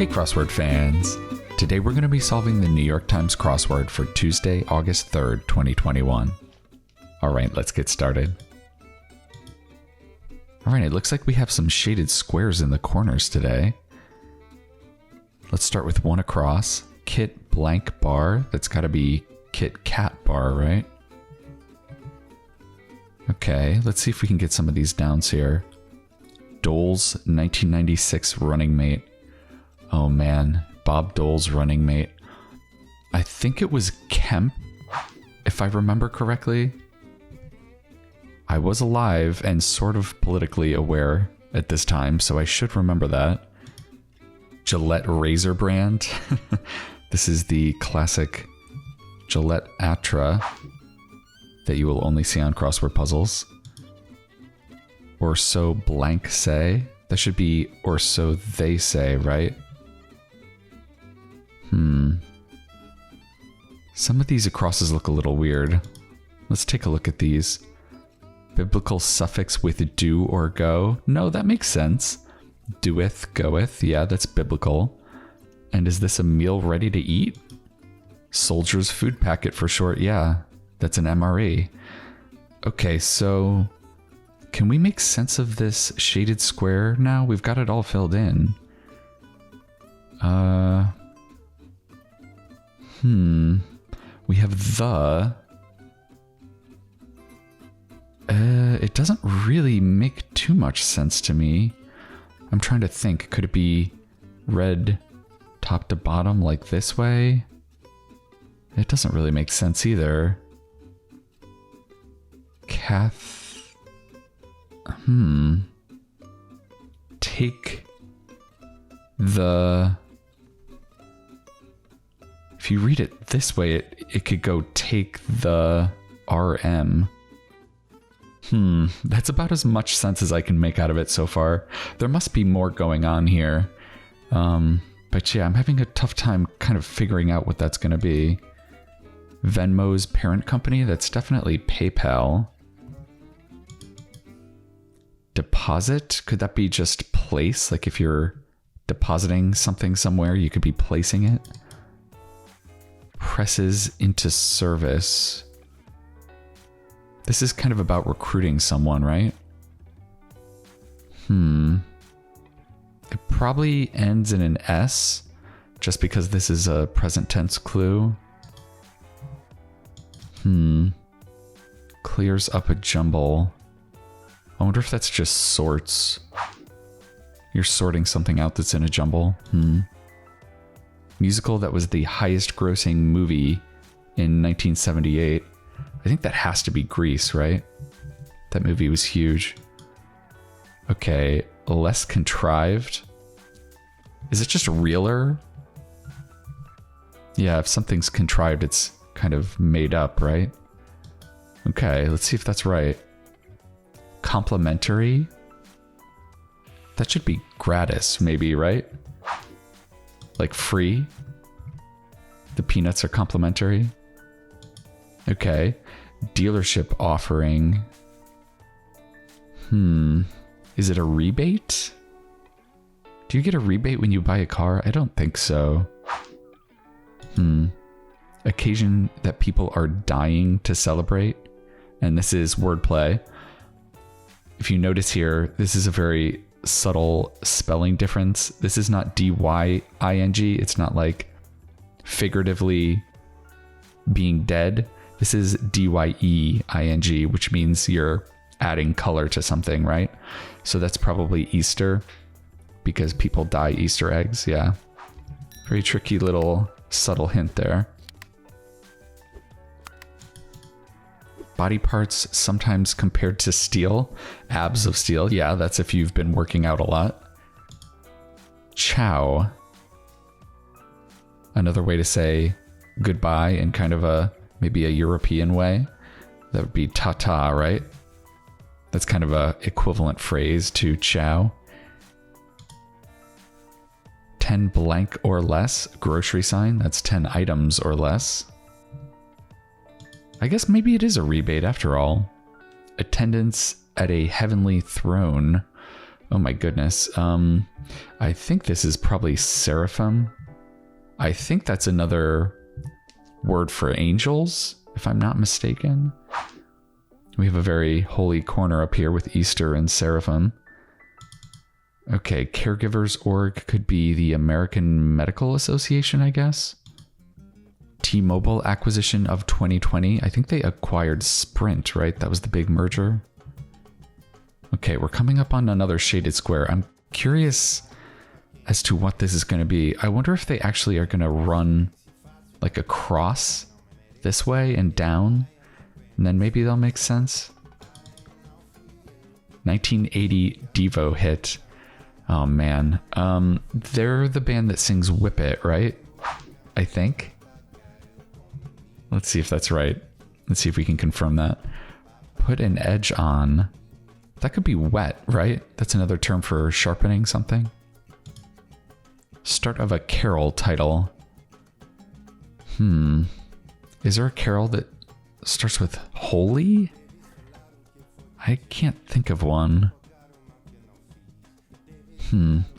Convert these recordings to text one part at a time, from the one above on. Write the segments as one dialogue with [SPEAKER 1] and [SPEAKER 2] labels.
[SPEAKER 1] Hey crossword fans! Today we're going to be solving the New York Times crossword for Tuesday, August 3rd, 2021. Alright, let's get started. Alright, it looks like we have some shaded squares in the corners today. Let's start with one across. Kit blank bar. That's got to be Kit cat bar, right? Okay, let's see if we can get some of these downs here. Dole's 1996 running mate. Oh man, Bob Dole's running mate. I think it was Kemp, if I remember correctly. I was alive and sort of politically aware at this time, so I should remember that. Gillette razor brand. This is the classic Gillette Atra that you will only see on crossword puzzles. Or so blank say. That should be or so they say, right? Some of these acrosses look a little weird. Let's take a look at these. Biblical suffix with do or go. No, that makes sense. Doeth, goeth. Yeah, that's biblical. And is this a meal ready to eat? Soldier's food packet for short. Yeah, that's an MRE. Okay, so can we make sense of this shaded square now? We've got it all filled in. We have the... it doesn't really make too much sense to me. I'm trying to think. Could it be read top to bottom like this way? It doesn't really make sense either. Take the... If you read it this way, it could go take the RM. That's about as much sense as I can make out of it so far. There must be more going on here. But yeah, I'm having a tough time kind of figuring out what that's going to be. Venmo's parent company? That's definitely PayPal. Deposit? Could that be just place? Like if you're depositing something somewhere, you could be placing it. Presses into service. This is kind of about recruiting someone, right? It probably ends in an S, just because this is a present tense clue. Clears up a jumble. I wonder if that's just sorts. You're sorting something out that's in a jumble. Musical that was the highest grossing movie in 1978. I think that has to be Grease, right? That movie was huge. Okay, less contrived. Is it just realer? Yeah, if something's contrived, it's kind of made up, right? Okay, let's see if that's right. Complimentary? That should be gratis, maybe, right? Like free? The peanuts are complimentary? Okay. Dealership offering. Is it a rebate? Do you get a rebate when you buy a car? I don't think so. Occasion that people are dying to celebrate. And this is wordplay. If you notice here, this is a very subtle spelling difference. This is not D-Y-I-N-G. It's not like figuratively being dead. This is D-Y-E-I-N-G, which means you're adding color to something, right? So that's probably Easter, because people dye Easter eggs. Yeah. Very tricky little subtle hint there. Body parts sometimes compared to steel. Abs of steel. Yeah, that's if you've been working out a lot. Ciao. Another way to say goodbye in kind of maybe a European way. That would be ta-ta, right? That's kind of a equivalent phrase to ciao. 10 blank or less. Grocery sign. That's 10 items or less. I guess maybe it is a rebate after all. Attendance at a heavenly throne. Oh my goodness. I think this is probably seraphim. I think that's another word for angels, if I'm not mistaken. We have a very holy corner up here with Easter and seraphim. Okay, caregivers org could be the American Medical Association, I guess. T-Mobile acquisition of 2020. I think they acquired Sprint, right? That was the big merger. Okay, we're coming up on another shaded square. I'm curious as to what this is going to be. I wonder if they actually are going to run like a cross this way and down, and then maybe they'll make sense. 1980 Devo hit. Oh man. They're the band that sings Whip It, right? I think. Let's see if that's right. Let's see if we can confirm that. Put an edge on. That could be wet, right? That's another term for sharpening something. Start of a carol title. Is there a carol that starts with holy? I can't think of one.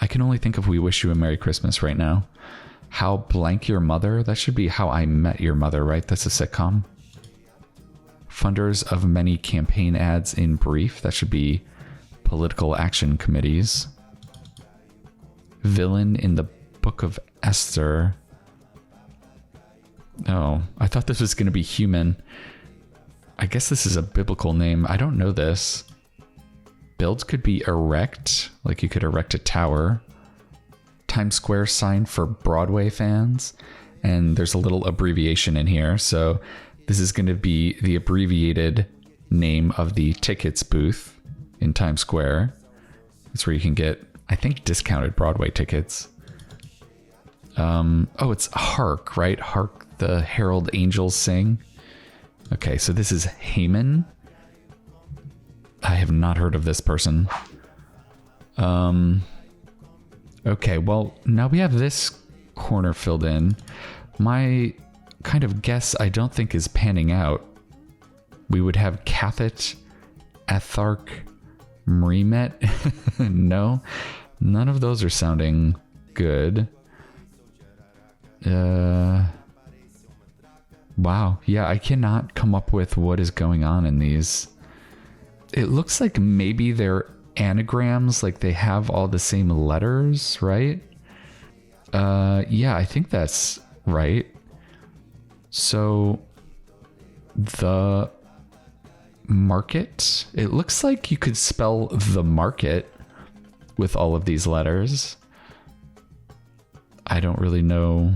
[SPEAKER 1] I can only think of We Wish You a Merry Christmas right now. How Blank Your Mother? That should be How I Met Your Mother, right? That's a sitcom. Funders of many campaign ads in brief. That should be Political Action Committees. Villain in the Book of Esther. Oh, I thought this was going to be human. I guess this is a biblical name. I don't know this. Build could be erect, like you could erect a tower. Times Square sign for Broadway fans. And there's a little abbreviation in here. So this is going to be the abbreviated name of the tickets booth in Times Square. It's where you can get, I think, discounted Broadway tickets. Oh, it's Hark, right? Hark the Herald Angels Sing. Okay, so this is Haman. I have not heard of this person. Okay, well, now we have this corner filled in. My kind of guess I don't think is panning out. We would have Cathet, Ethark, Mremet. No, none of those are sounding good. Wow, yeah, I cannot come up with what is going on in these. It looks like maybe they're anagrams, like they have all the same letters, right? Yeah, I think that's right. So the market, it looks like you could spell the market with all of these letters. I don't really know.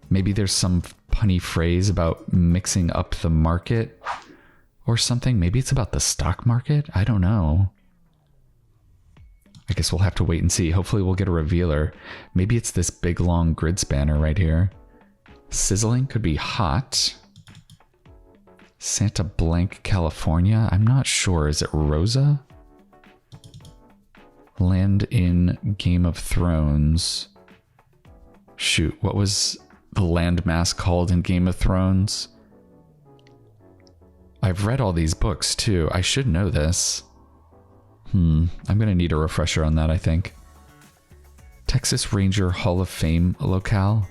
[SPEAKER 1] Maybe there's some punny phrase about mixing up the market or something. Maybe it's about the stock market. I don't know. I guess we'll have to wait and see. Hopefully we'll get a revealer. Maybe it's this big long grid spanner right here. Sizzling could be hot. Santa Blank, California. I'm not sure. Is it Rosa? Land in Game of Thrones. Shoot, what was the landmass called in Game of Thrones? I've read all these books too. I should know this. I'm going to need a refresher on that, I think. Texas Ranger Hall of Fame locale?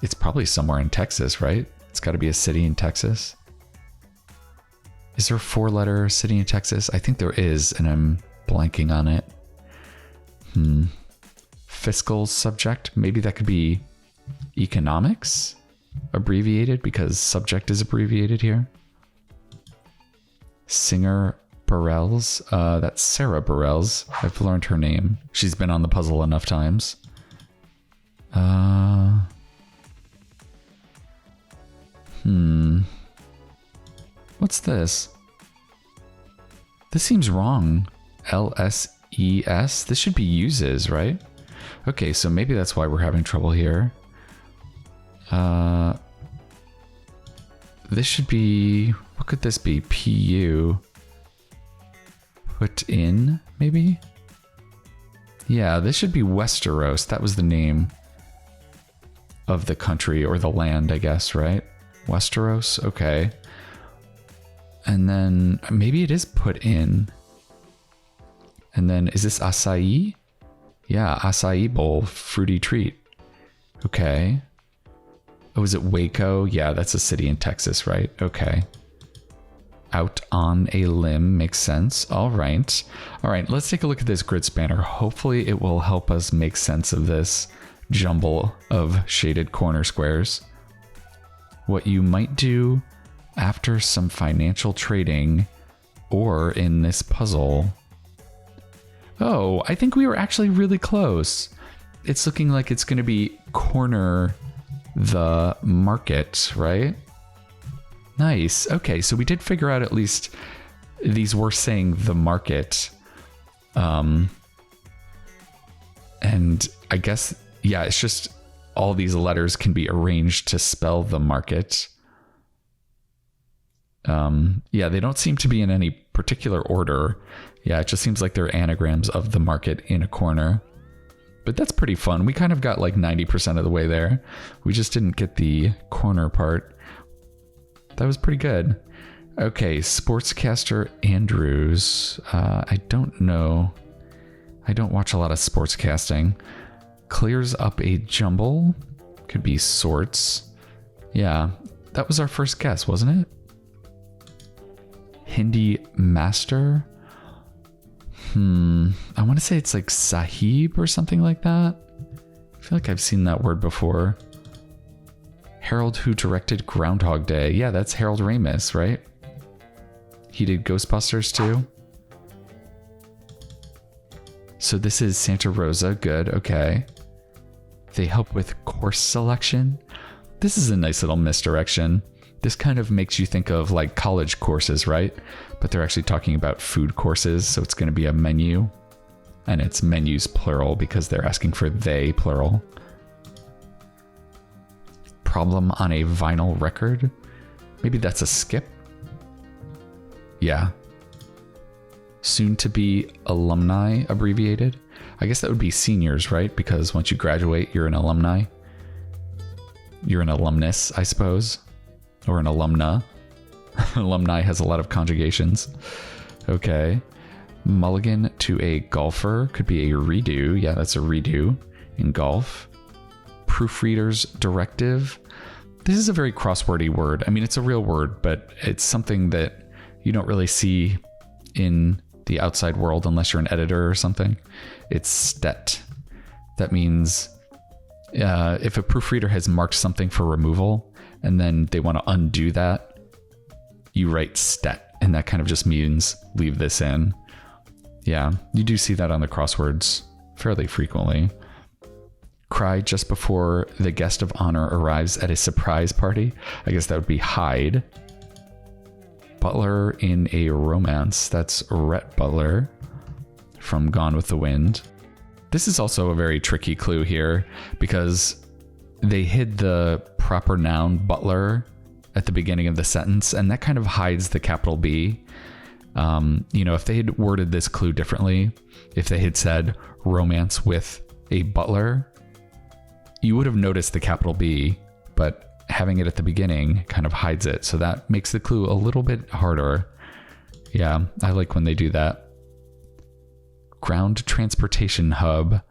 [SPEAKER 1] It's probably somewhere in Texas, right? It's got to be a city in Texas. Is there a 4-letter city in Texas? I think there is, and I'm blanking on it. Fiscal subject? Maybe that could be economics? Abbreviated, because subject is abbreviated here. Singer Burrells. That's Sarah Burrells. I've learned her name. She's been on the puzzle enough times. What's this? This seems wrong. LSES? This should be uses, right? Okay, so maybe that's why we're having trouble here. This should be... What could this be? PU. Put in, maybe? Yeah, this should be Westeros. That was the name of the country, or the land, I guess, right? Westeros? Okay. And then maybe it is put in. And then is this acai? Yeah, acai bowl, fruity treat. Okay. Oh, is it Waco? Yeah, that's a city in Texas, right? Okay. Out on a limb makes sense. All right. All right, let's take a look at this grid spanner. Hopefully it will help us make sense of this jumble of shaded corner squares. What you might do after some financial trading or in this puzzle. Oh, I think we were actually really close. It's looking like it's going to be corner the market, right? Nice. Okay, so we did figure out at least these were saying the market. And I guess, yeah, it's just all these letters can be arranged to spell the market. Yeah, they don't seem to be in any particular order. Yeah, it just seems like they're anagrams of the market in a corner. But that's pretty fun. We kind of got like 90% of the way there. We just didn't get the corner part. That was pretty good. Okay, Sportscaster Andrews. I don't know. I don't watch a lot of sportscasting. Clears up a jumble. Could be sorts. Yeah, that was our first guess, wasn't it? Hindi Master. I want to say it's like Sahib or something like that. I feel like I've seen that word before. Harold, who directed Groundhog Day. Yeah, that's Harold Ramis, right? He did Ghostbusters too. So this is Santa Rosa. Good, okay. They help with course selection. This is a nice little misdirection. This kind of makes you think of like college courses, right? But they're actually talking about food courses, so it's going to be a menu. And it's menus plural because they're asking for they plural. Problem on a vinyl record. Maybe that's a skip. Yeah. Soon to be alumni abbreviated. I guess that would be seniors, right? Because once you graduate, you're an alumni. You're an alumnus, I suppose. Or an alumna. Alumni has a lot of conjugations. Okay. Mulligan to a golfer. Could be a redo. Yeah, that's a redo in golf. Proofreader's directive. This is a very crosswordy word. I mean, it's a real word, but it's something that you don't really see in the outside world unless you're an editor or something. It's stet. That means if a proofreader has marked something for removal and then they want to undo that, you write stet, and that kind of just means leave this in. Yeah, you do see that on the crosswords fairly frequently. Cry just before the guest of honor arrives at a surprise party. I guess that would be hide. Butler in a romance. That's Rhett Butler from Gone with the Wind. This is also a very tricky clue here because they hid the proper noun butler at the beginning of the sentence, and that kind of hides the capital B. If they had worded this clue differently, if they had said romance with a butler, you would have noticed the capital B, but having it at the beginning kind of hides it. So that makes the clue a little bit harder. Yeah, I like when they do that. Ground transportation hub.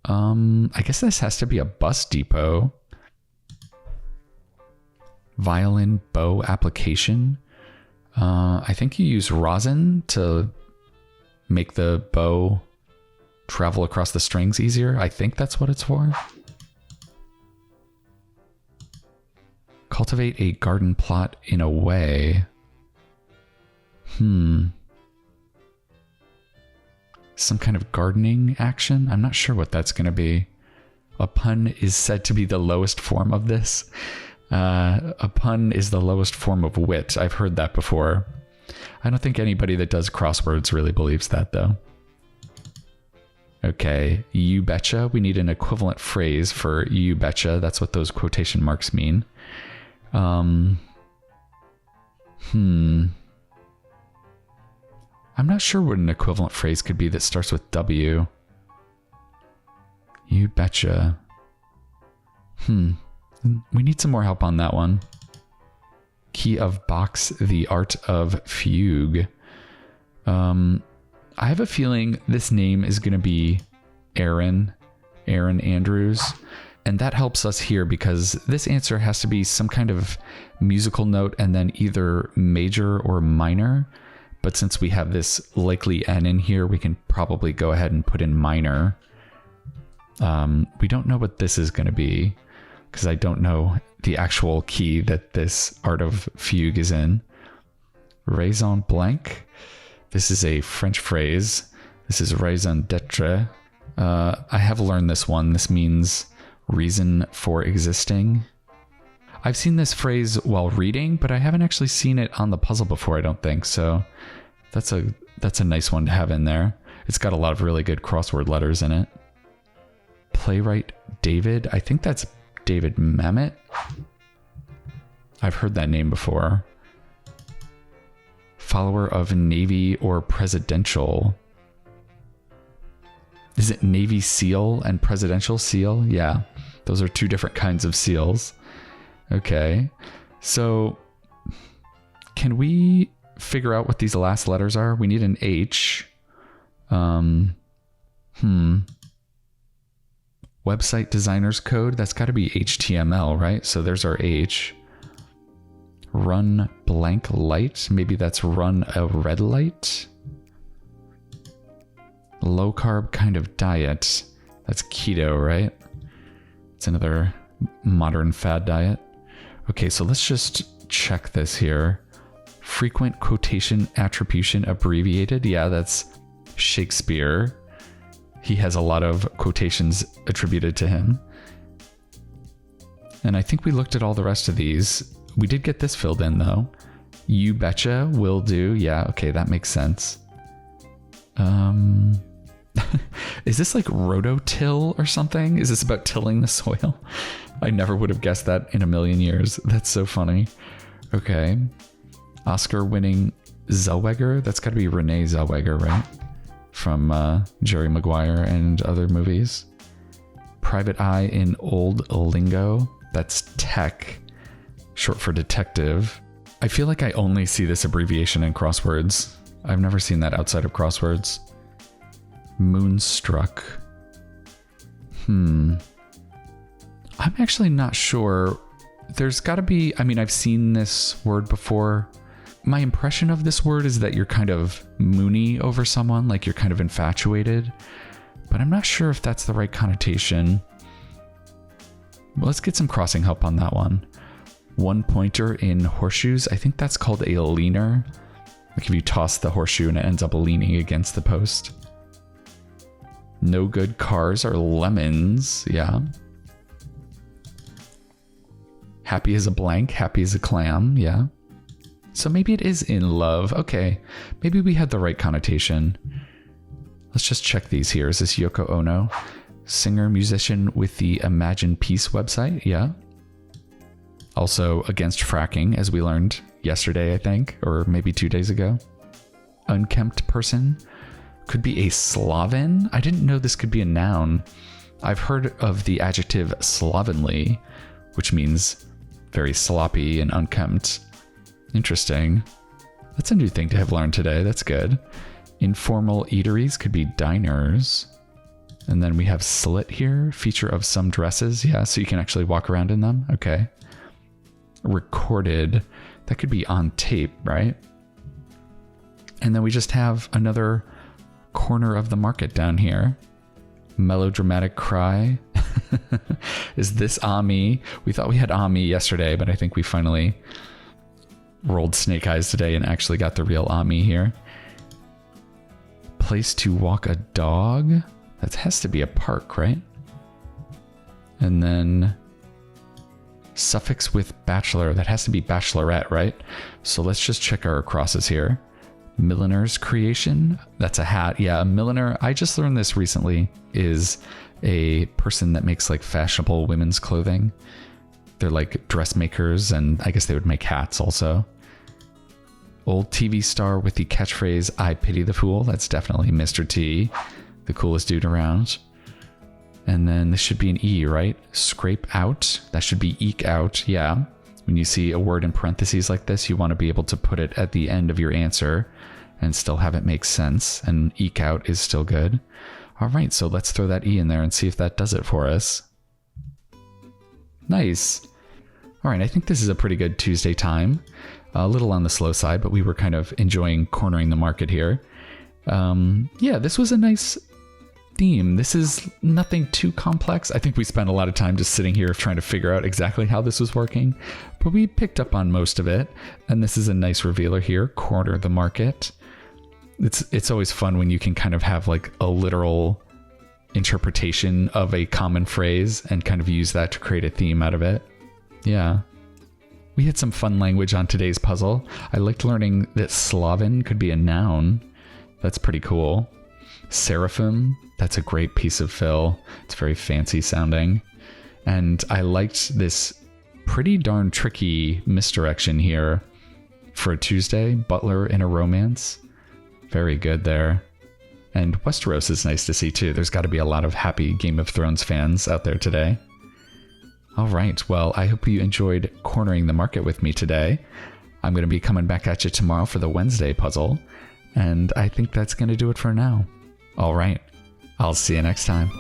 [SPEAKER 1] I guess this has to be a bus depot. Violin bow application. I think you use rosin to make the bow travel across the strings easier. I think that's what it's for. Cultivate a garden plot in a way. Some kind of gardening action? I'm not sure what that's going to be. A pun is said to be the lowest form of this. A pun is the lowest form of wit. I've heard that before. I don't think anybody that does crosswords really believes that, though. Okay, you betcha. We need an equivalent phrase for you betcha. That's what those quotation marks mean. I'm not sure what an equivalent phrase could be that starts with W. You betcha. We need some more help on that one. Key of box, the art of fugue. I I have a feeling this name is going to be Aaron Andrews. And that helps us here because this answer has to be some kind of musical note and then either major or minor. But since we have this likely N in here, we can probably go ahead and put in minor. We don't know what this is going to be because I don't know the actual key that this art of fugue is in. Raison blanc. This is a French phrase. This is raison d'etre. I have learned this one. This means reason for existing. I've seen this phrase while reading, but I haven't actually seen it on the puzzle before, I don't think. So that's a nice one to have in there. It's got a lot of really good crossword letters in it. Playwright David. I think that's David Mamet. I've heard that name before. Follower of Navy or presidential. Is it Navy SEAL and presidential SEAL? Yeah, those are two different kinds of SEALs. Okay, so can we figure out what these last letters are? We need an H. Website designer's code. That's got to be HTML, right? So there's our H. Run blank light. Maybe that's run a red light. Low carb kind of diet. That's keto, right? It's another modern fad diet. Okay, so let's just check this here. Frequent quotation attribution abbreviated. Yeah, that's Shakespeare. He has a lot of quotations attributed to him. And I think we looked at all the rest of these. We did get this filled in though. You betcha, will do. Yeah, okay, that makes sense. Is this like rototill or something? Is this about tilling the soil? I never would have guessed that in a million years. That's so funny. Okay. Oscar-winning Zellweger. That's got to be Renee Zellweger, right? From Jerry Maguire and other movies. Private eye in old lingo. That's tech, short for detective. I feel like I only see this abbreviation in crosswords. I've never seen that outside of crosswords. Moonstruck. I'm actually not sure. There's got to be, I mean, I've seen this word before. My impression of this word is that you're kind of moony over someone, like you're kind of infatuated, but I'm not sure if that's the right connotation. Well, let's get some crossing help on that one. One pointer in horseshoes. I think that's called a leaner. Like if you toss the horseshoe and it ends up leaning against the post. No good cars are lemons. Yeah. Happy as a blank. Happy as a clam. Yeah. So maybe it is in love. Okay. Maybe we had the right connotation. Let's just check these here. Is this Yoko Ono? Singer, musician with the Imagine Peace website. Yeah. Also against fracking, as we learned yesterday, I think, or maybe 2 days ago. Unkempt person. Could be a Slaven. I didn't know this could be a noun. I've heard of the adjective slovenly, which means very sloppy and unkempt. Interesting. That's a new thing to have learned today. That's good. Informal eateries could be diners. And then we have slit here, feature of some dresses. Yeah, so you can actually walk around in them. Okay. Recorded. That could be on tape, right? And then we just have another corner of the market down here. Melodramatic cry. Is this Ami? We thought we had Ami yesterday, but I think we finally rolled snake eyes today and actually got the real Ami here. Place to walk a dog. That has to be a park, right? And then suffix with bachelor. That has to be bachelorette, right? So let's just check our crosses here. Milliner's creation. That's a hat. Yeah, a milliner. I just learned this recently is a person that makes like fashionable women's clothing. They're like dressmakers, and I guess they would make hats also. Old TV star with the catchphrase, I pity the fool. That's definitely Mr. T, the coolest dude around. And then this should be an E, right? Scrape out. That should be eke out. Yeah. When you see a word in parentheses like this, you want to be able to put it at the end of your answer and still have it make sense, and eke out is still good. All right, so let's throw that E in there and see if that does it for us. Nice. All right, I think this is a pretty good Tuesday time. A little on the slow side, but we were kind of enjoying cornering the market here. Yeah, this was a nice theme. This is nothing too complex. I think we spent a lot of time just sitting here trying to figure out exactly how this was working, but we picked up on most of it. And this is a nice revealer here, corner the market. It's always fun when you can kind of have like a literal interpretation of a common phrase and kind of use that to create a theme out of it. Yeah. We had some fun language on today's puzzle. I liked learning that Slaven could be a noun. That's pretty cool. Seraphim, that's a great piece of fill. It's very fancy sounding. And I liked this pretty darn tricky misdirection here for a Tuesday, Butler in a romance. Very good there. And Westeros is nice to see too. There's got to be a lot of happy Game of Thrones fans out there today. All right, well, I hope you enjoyed cornering the market with me today. I'm going to be coming back at you tomorrow for the Wednesday puzzle, and I think that's going to do it for now. All right, I'll see you next time.